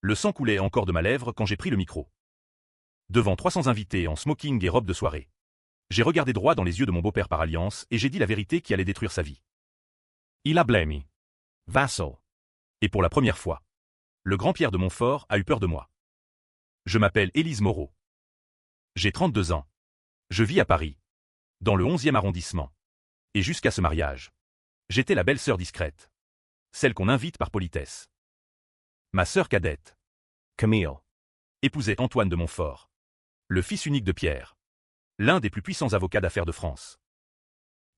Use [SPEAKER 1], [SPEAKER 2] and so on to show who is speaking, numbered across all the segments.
[SPEAKER 1] Le sang coulait encore de ma lèvre quand j'ai pris le micro. Devant 300 invités en smoking et robe de soirée. J'ai regardé droit dans les yeux de mon beau-père par alliance et j'ai dit la vérité qui allait détruire sa vie. Il a blâmé. Vassal. Et pour la première fois, le grand Pierre de Montfort a eu peur de moi. Je m'appelle Élise Moreau. J'ai 32 ans. Je vis à Paris, dans le 11e arrondissement. Et jusqu'à ce mariage, j'étais la belle-sœur discrète. Celle qu'on invite par politesse. Ma sœur cadette, Camille, épousait Antoine de Montfort, le fils unique de Pierre, l'un des plus puissants avocats d'affaires de France.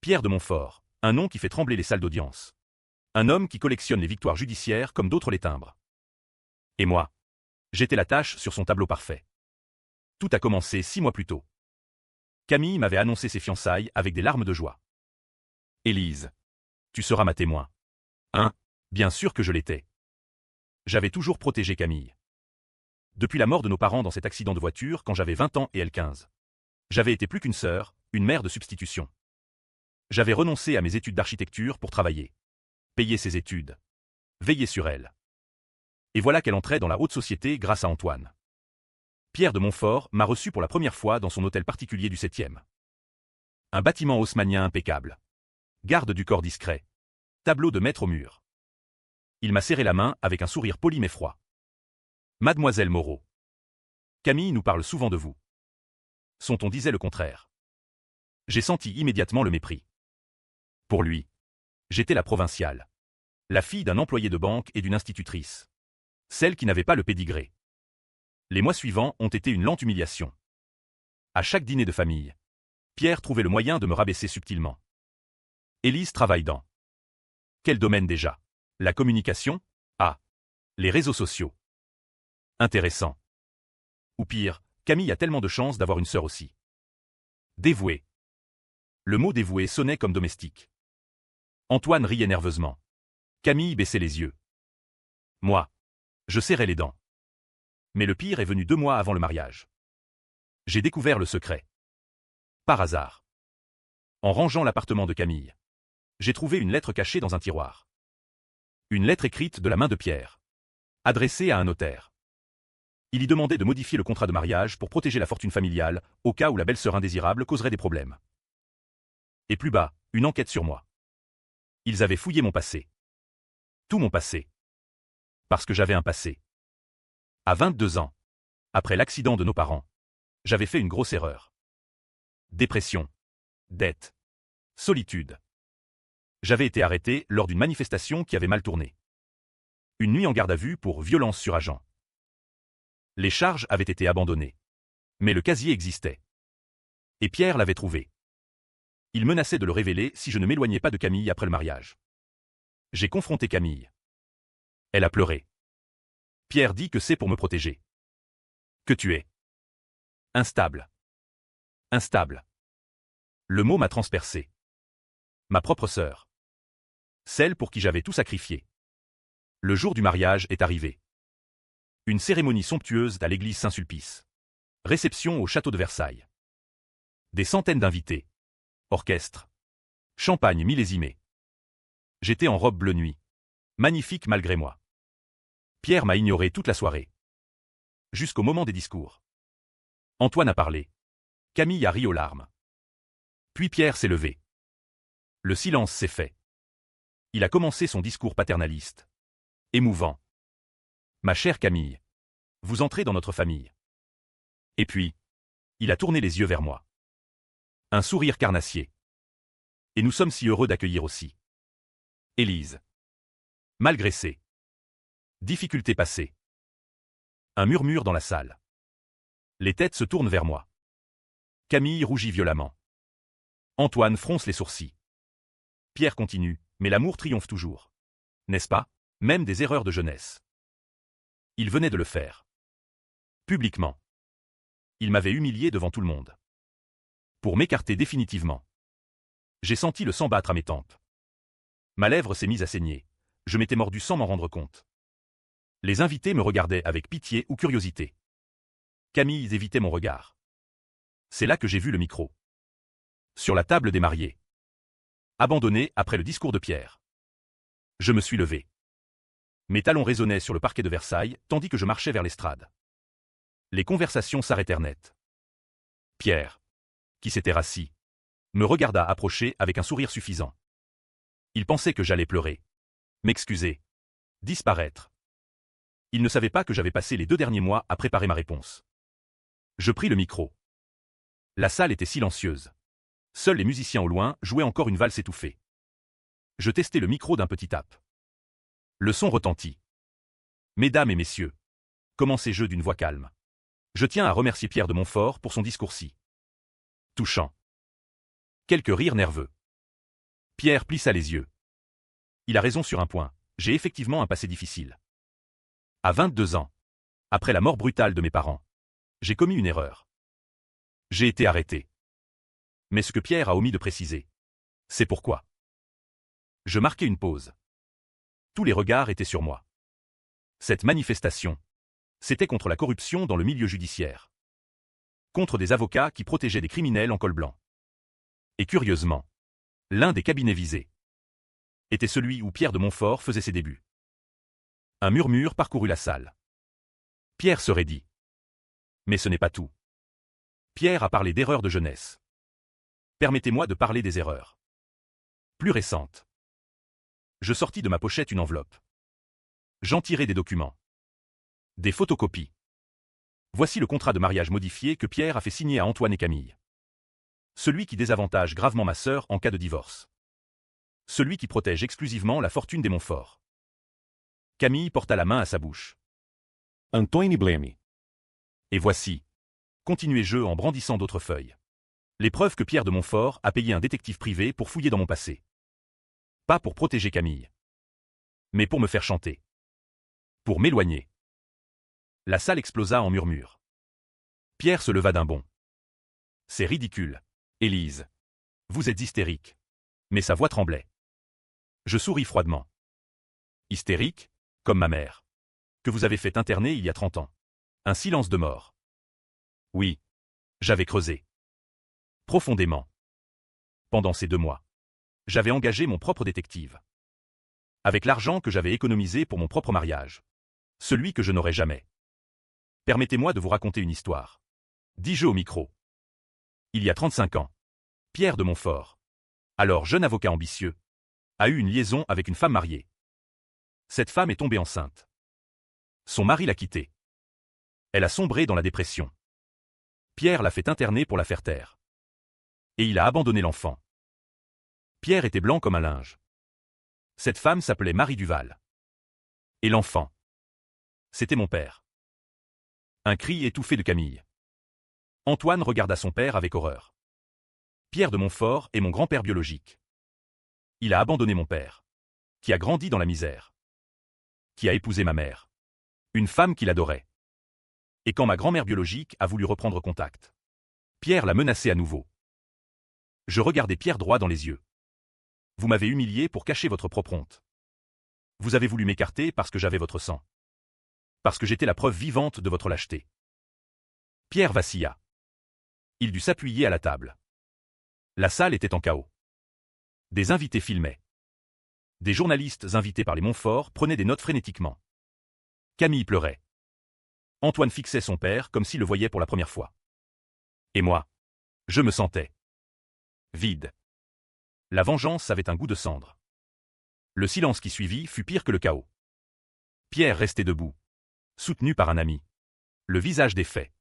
[SPEAKER 1] Pierre de Montfort, un nom qui fait trembler les salles d'audience. Un homme qui collectionne les victoires judiciaires comme d'autres les timbres. Et moi, j'étais la tâche sur son tableau parfait. Tout a commencé 6 mois plus tôt. Camille m'avait annoncé ses fiançailles avec des larmes de joie. Élise, tu seras ma témoin. Hein? Bien sûr que je l'étais. J'avais toujours protégé Camille. Depuis la mort de nos parents dans cet accident de voiture quand j'avais 20 ans et elle 15. J'avais été plus qu'une sœur, une mère de substitution. J'avais renoncé à mes études d'architecture pour travailler. Payer ses études. Veiller sur elle. Et voilà qu'elle entrait dans la haute société grâce à Antoine. Pierre de Montfort m'a reçu pour la première fois dans son hôtel particulier du 7e. Un bâtiment haussmannien impeccable. Garde du corps discret. Tableau de maître au mur. Il m'a serré la main avec un sourire poli mais froid. Mademoiselle Moreau. Camille nous parle souvent de vous. Son ton disait le contraire. J'ai senti immédiatement le mépris. Pour lui, j'étais la provinciale. La fille d'un employé de banque et d'une institutrice. Celle qui n'avait pas le pédigré. Les mois suivants ont été une lente humiliation. À chaque dîner de famille, Pierre trouvait le moyen de me rabaisser subtilement. Élise travaille dans. Quel domaine déjà? La communication? Ah. Les réseaux sociaux. Intéressant. Ou pire, Camille a tellement de chance d'avoir une sœur aussi. Dévouée. Le mot dévoué sonnait comme domestique. Antoine riait nerveusement. Camille baissait les yeux. Moi, je serrais les dents. Mais le pire est venu 2 mois avant le mariage. J'ai découvert le secret. Par hasard. En rangeant l'appartement de Camille, j'ai trouvé une lettre cachée dans un tiroir. Une lettre écrite de la main de Pierre. Adressée à un notaire. Il y demandait de modifier le contrat de mariage pour protéger la fortune familiale, au cas où la belle-sœur indésirable causerait des problèmes. Et plus bas, une enquête sur moi. Ils avaient fouillé mon passé. Tout mon passé. Parce que j'avais un passé. À 22 ans, après l'accident de nos parents, j'avais fait une grosse erreur. Dépression. Dette. Solitude. J'avais été arrêté lors d'une manifestation qui avait mal tourné. Une nuit en garde à vue pour violence sur agent. Les charges avaient été abandonnées. Mais le casier existait. Et Pierre l'avait trouvé. Il menaçait de le révéler si je ne m'éloignais pas de Camille après le mariage. J'ai confronté Camille. Elle a pleuré. Pierre dit que c'est pour me protéger. Que tu es. Instable. Instable. Le mot m'a transpercé. Ma propre sœur. Celle pour qui j'avais tout sacrifié. Le jour du mariage est arrivé. Une cérémonie somptueuse à l'église Saint-Sulpice. Réception au château de Versailles. Des centaines d'invités. Orchestre. Champagne millésimé. J'étais en robe bleu nuit. Magnifique malgré moi. Pierre m'a ignoré toute la soirée. Jusqu'au moment des discours. Antoine a parlé. Camille a ri aux larmes. Puis Pierre s'est levé. Le silence s'est fait. Il a commencé son discours paternaliste. Émouvant. Ma chère Camille, vous entrez dans notre famille. Et puis, il a tourné les yeux vers moi. Un sourire carnassier. Et nous sommes si heureux d'accueillir aussi. Élise. Malgré ses difficultés passées. Un murmure dans la salle. Les têtes se tournent vers moi. Camille rougit violemment. Antoine fronce les sourcils. Pierre continue, mais l'amour triomphe toujours. N'est-ce pas? Même des erreurs de jeunesse. Il venait de le faire. Publiquement. Il m'avait humilié devant tout le monde. Pour m'écarter définitivement. J'ai senti le sang battre à mes tempes. Ma lèvre s'est mise à saigner. Je m'étais mordu sans m'en rendre compte. Les invités me regardaient avec pitié ou curiosité. Camille évitait mon regard. C'est là que j'ai vu le micro. Sur la table des mariés. Abandonné après le discours de Pierre. Je me suis levé. Mes talons résonnaient sur le parquet de Versailles, tandis que je marchais vers l'estrade. Les conversations s'arrêtèrent net. Pierre, qui s'était rassis, me regarda approcher avec un sourire suffisant. Il pensait que j'allais pleurer, m'excuser, disparaître. Il ne savait pas que j'avais passé les 2 derniers mois à préparer ma réponse. Je pris le micro. La salle était silencieuse. Seuls les musiciens au loin jouaient encore une valse étouffée. Je testai le micro d'un petit tap. Le son retentit. Mesdames et messieurs, commençai-je d'une voix calme. Je tiens à remercier Pierre de Montfort pour son discours si touchant. Quelques rires nerveux. Pierre plissa les yeux. Il a raison sur un point, j'ai effectivement un passé difficile. À 22 ans, après la mort brutale de mes parents, j'ai commis une erreur. J'ai été arrêté. Mais ce que Pierre a omis de préciser, c'est pourquoi. Je marquai une pause. Tous les regards étaient sur moi. Cette manifestation, c'était contre la corruption dans le milieu judiciaire. Contre des avocats qui protégeaient des criminels en col blanc. Et curieusement, l'un des cabinets visés était celui où Pierre de Montfort faisait ses débuts. Un murmure parcourut la salle. Pierre se raidit. Mais ce n'est pas tout. Pierre a parlé d'erreurs de jeunesse. Permettez-moi de parler des erreurs plus récentes. Je sortis de ma pochette une enveloppe. J'en tirai des documents. Des photocopies. Voici le contrat de mariage modifié que Pierre a fait signer à Antoine et Camille. Celui qui désavantage gravement ma sœur en cas de divorce. Celui qui protège exclusivement la fortune des Montfort. Camille porta la main à sa bouche.
[SPEAKER 2] Antônio Blême.
[SPEAKER 1] Et voici, continuai-je en brandissant d'autres feuilles, les preuves que Pierre de Montfort a payé un détective privé pour fouiller dans mon passé. Pas pour protéger Camille, mais pour me faire chanter. Pour m'éloigner. La salle explosa en murmures. Pierre se leva d'un bond. C'est ridicule, Élise. Vous êtes hystérique. Mais sa voix tremblait. Je souris froidement. Hystérique, comme ma mère, que vous avez fait interner il y a 30 ans. Un silence de mort. Oui, j'avais creusé. Profondément. Pendant ces 2 mois, j'avais engagé mon propre détective. Avec l'argent que j'avais économisé pour mon propre mariage. Celui que je n'aurais jamais. Permettez-moi de vous raconter une histoire. Dis-je au micro. Il y a 35 ans, Pierre de Montfort, alors jeune avocat ambitieux, a eu une liaison avec une femme mariée. Cette femme est tombée enceinte. Son mari l'a quittée. Elle a sombré dans la dépression. Pierre l'a fait interner pour la faire taire. Et il a abandonné l'enfant. Pierre était blanc comme un linge. Cette femme s'appelait Marie Duval. Et l'enfant, c'était mon père. Un cri étouffé de Camille. Antoine regarda son père avec horreur. Pierre de Montfort est mon grand-père biologique. Il a abandonné mon père, qui a grandi dans la misère, qui a épousé ma mère, une femme qu'il adorait. Et quand ma grand-mère biologique a voulu reprendre contact, Pierre l'a menacé à nouveau. Je regardai Pierre droit dans les yeux. Vous m'avez humilié pour cacher votre propre honte. Vous avez voulu m'écarter parce que j'avais votre sang. Parce que j'étais la preuve vivante de votre lâcheté. Pierre vacilla. Il dut s'appuyer à la table. La salle était en chaos. Des invités filmaient. Des journalistes invités par les Montfort prenaient des notes frénétiquement. Camille pleurait. Antoine fixait son père comme s'il le voyait pour la première fois. Et moi, je me sentais vide. La vengeance avait un goût de cendre. Le silence qui suivit fut pire que le chaos. Pierre restait debout, soutenu par un ami, le visage défait.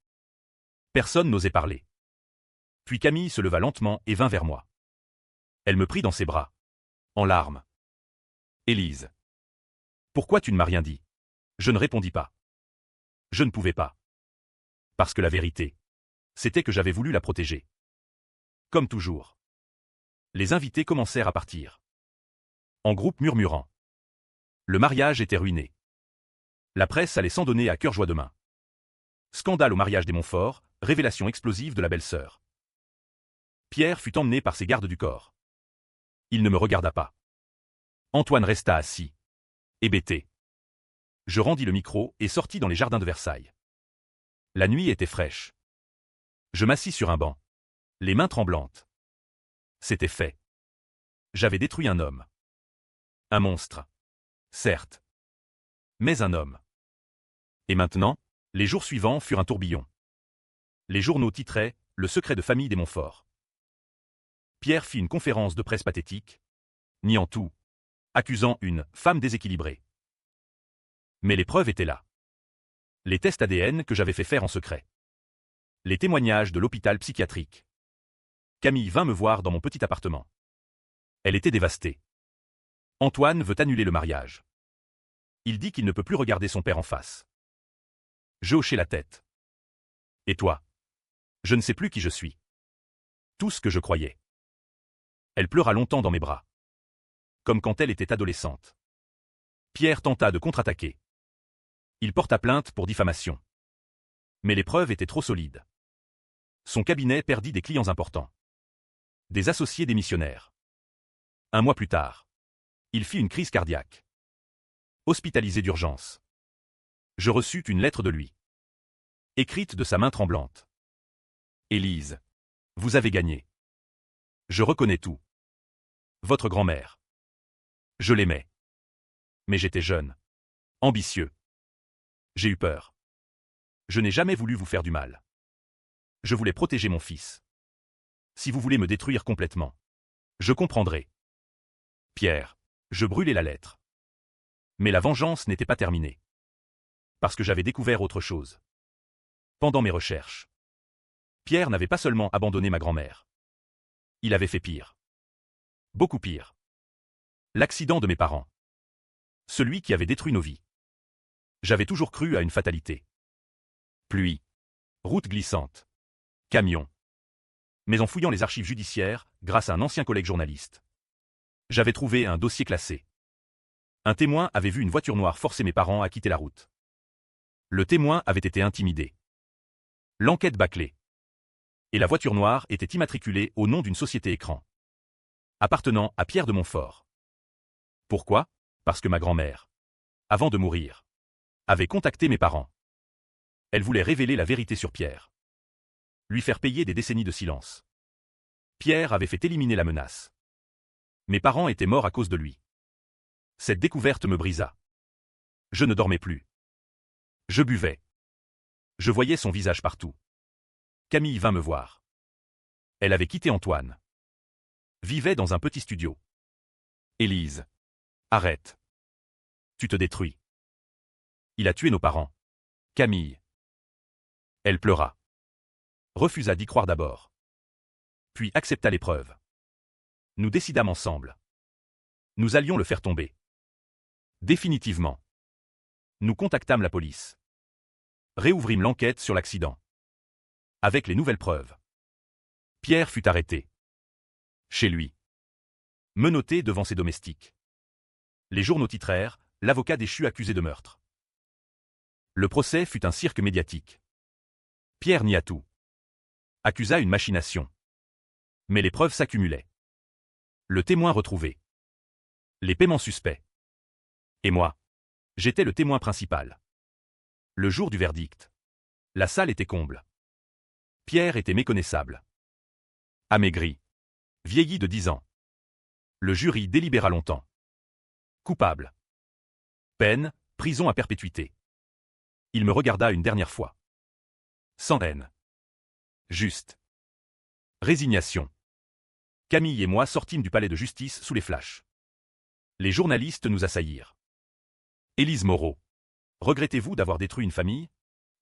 [SPEAKER 1] Personne n'osait parler. Puis Camille se leva lentement et vint vers moi. Elle me prit dans ses bras, en larmes. Élise. Pourquoi tu ne m'as rien dit? Je ne répondis pas. Je ne pouvais pas. Parce que la vérité, c'était que j'avais voulu la protéger. Comme toujours. Les invités commencèrent à partir. En groupe murmurant. Le mariage était ruiné. La presse allait s'en donner à cœur joie demain. Scandale au mariage des Montfort, révélation explosive de la belle-sœur. Pierre fut emmené par ses gardes du corps. Il ne me regarda pas. Antoine resta assis, hébété. Je rendis le micro et sortis dans les jardins de Versailles. La nuit était fraîche. Je m'assis sur un banc, les mains tremblantes. C'était fait. J'avais détruit un homme. Un monstre. Certes. Mais un homme. Et maintenant, les jours suivants furent un tourbillon. Les journaux titraient « Le secret de famille des Montfort ». Pierre fit une conférence de presse pathétique, niant tout, accusant une femme déséquilibrée. Mais les preuves étaient là. Les tests ADN que j'avais fait faire en secret. Les témoignages de l'hôpital psychiatrique. Camille vint me voir dans mon petit appartement. Elle était dévastée. Antoine veut annuler le mariage. Il dit qu'il ne peut plus regarder son père en face. Je hochai la tête. Et toi? Je ne sais plus qui je suis. Tout ce que je croyais. Elle pleura longtemps dans mes bras. Comme quand elle était adolescente. Pierre tenta de contre-attaquer. Il porta plainte pour diffamation. Mais les preuves étaient trop solides. Son cabinet perdit des clients importants. Des associés démissionnaires. Un mois plus tard, il fit une crise cardiaque. Hospitalisé d'urgence. Je reçus une lettre de lui. Écrite de sa main tremblante. Élise, vous avez gagné. Je reconnais tout. Votre grand-mère. Je l'aimais. Mais j'étais jeune. Ambitieux. J'ai eu peur. Je n'ai jamais voulu vous faire du mal. Je voulais protéger mon fils. Si vous voulez me détruire complètement, je comprendrai. Pierre, je brûlai la lettre. Mais la vengeance n'était pas terminée. Parce que j'avais découvert autre chose. Pendant mes recherches, Pierre n'avait pas seulement abandonné ma grand-mère. Il avait fait pire. Beaucoup pire. L'accident de mes parents. Celui qui avait détruit nos vies. J'avais toujours cru à une fatalité. Pluie. Route glissante. Camion. Mais en fouillant les archives judiciaires, grâce à un ancien collègue journaliste, j'avais trouvé un dossier classé. Un témoin avait vu une voiture noire forcer mes parents à quitter la route. Le témoin avait été intimidé. L'enquête bâclée. Et la voiture noire était immatriculée au nom d'une société écran. Appartenant à Pierre de Montfort. Pourquoi? Parce que ma grand-mère, avant de mourir, avait contacté mes parents. Elle voulait révéler la vérité sur Pierre. Lui faire payer des décennies de silence. Pierre avait fait éliminer la menace. Mes parents étaient morts à cause de lui. Cette découverte me brisa. Je ne dormais plus. Je buvais. Je voyais son visage partout. Camille vint me voir. Elle avait quitté Antoine. Vivait dans un petit studio. Élise. Arrête. Tu te détruis. Il a tué nos parents. Camille. Elle pleura. Refusa d'y croire d'abord. Puis accepta l'épreuve. Nous décidâmes ensemble. Nous allions le faire tomber. Définitivement. Nous contactâmes la police. Réouvrîmes l'enquête sur l'accident. Avec les nouvelles preuves. Pierre fut arrêté. Chez lui. Menotté devant ses domestiques. Les journaux titrèrent « L'avocat déchu accusé de meurtre ». Le procès fut un cirque médiatique. Pierre nia tout. Accusa une machination. Mais les preuves s'accumulaient. Le témoin retrouvé. Les paiements suspects. Et moi, j'étais le témoin principal. Le jour du verdict, la salle était comble. Pierre était méconnaissable. Amaigri. Vieilli de 10 ans. Le jury délibéra longtemps. Coupable. Peine, prison à perpétuité. Il me regarda une dernière fois. Sans haine. Juste. Résignation. Camille et moi sortîmes du palais de justice sous les flashs. Les journalistes nous assaillirent. Élise Moreau. Regrettez-vous d'avoir détruit une famille?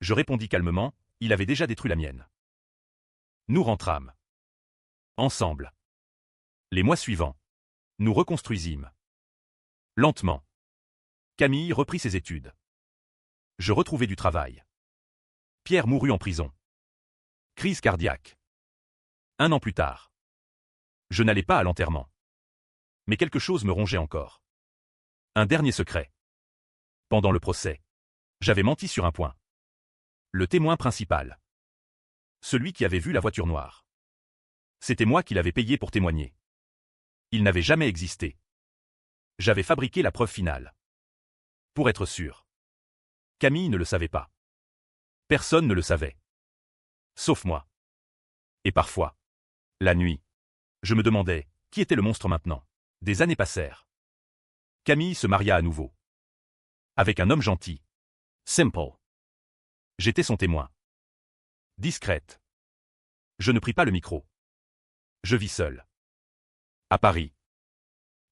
[SPEAKER 1] Je répondis calmement, il avait déjà détruit la mienne. Nous rentrâmes. Ensemble. Les mois suivants. Nous reconstruisîmes. Lentement. Camille reprit ses études. Je retrouvai du travail. Pierre mourut en prison. Crise cardiaque. 1 an plus tard. Je n'allais pas à l'enterrement. Mais quelque chose me rongeait encore. Un dernier secret. Pendant le procès, j'avais menti sur un point. Le témoin principal. Celui qui avait vu la voiture noire. C'était moi qui l'avais payé pour témoigner. Il n'avait jamais existé. J'avais fabriqué la preuve finale. Pour être sûr. Camille ne le savait pas. Personne ne le savait. Sauf moi. Et parfois, la nuit, je me demandais, qui était le monstre maintenant? Des années passèrent. Camille se maria à nouveau. Avec un homme gentil.
[SPEAKER 2] Simple.
[SPEAKER 1] J'étais son témoin. Discrète. Je ne pris pas le micro. Je vis seul. À Paris.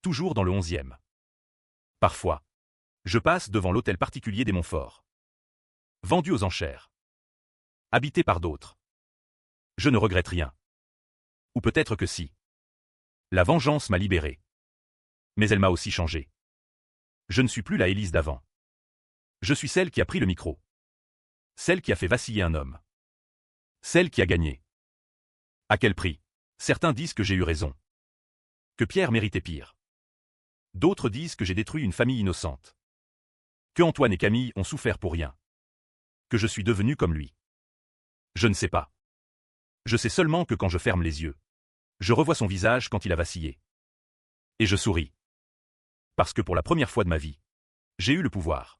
[SPEAKER 1] Toujours dans le 11e. Parfois. Je passe devant l'hôtel particulier des Montfort. Vendu aux enchères. Habité par d'autres. Je ne regrette rien. Ou peut-être que si. La vengeance m'a libéré. Mais elle m'a aussi changé. Je ne suis plus la Élise d'avant. Je suis celle qui a pris le micro. Celle qui a fait vaciller un homme. Celle qui a gagné. À quel prix? Certains disent que j'ai eu raison. Que Pierre méritait pire. D'autres disent que j'ai détruit une famille innocente. Que Antoine et Camille ont souffert pour rien. Que je suis devenu comme lui. Je ne sais pas. Je sais seulement que quand je ferme les yeux, je revois son visage quand il a vacillé. Et je souris. Parce que pour la première fois de ma vie, j'ai eu le pouvoir.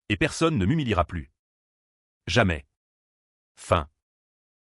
[SPEAKER 1] Et personne ne m'humiliera plus. Jamais. Fin.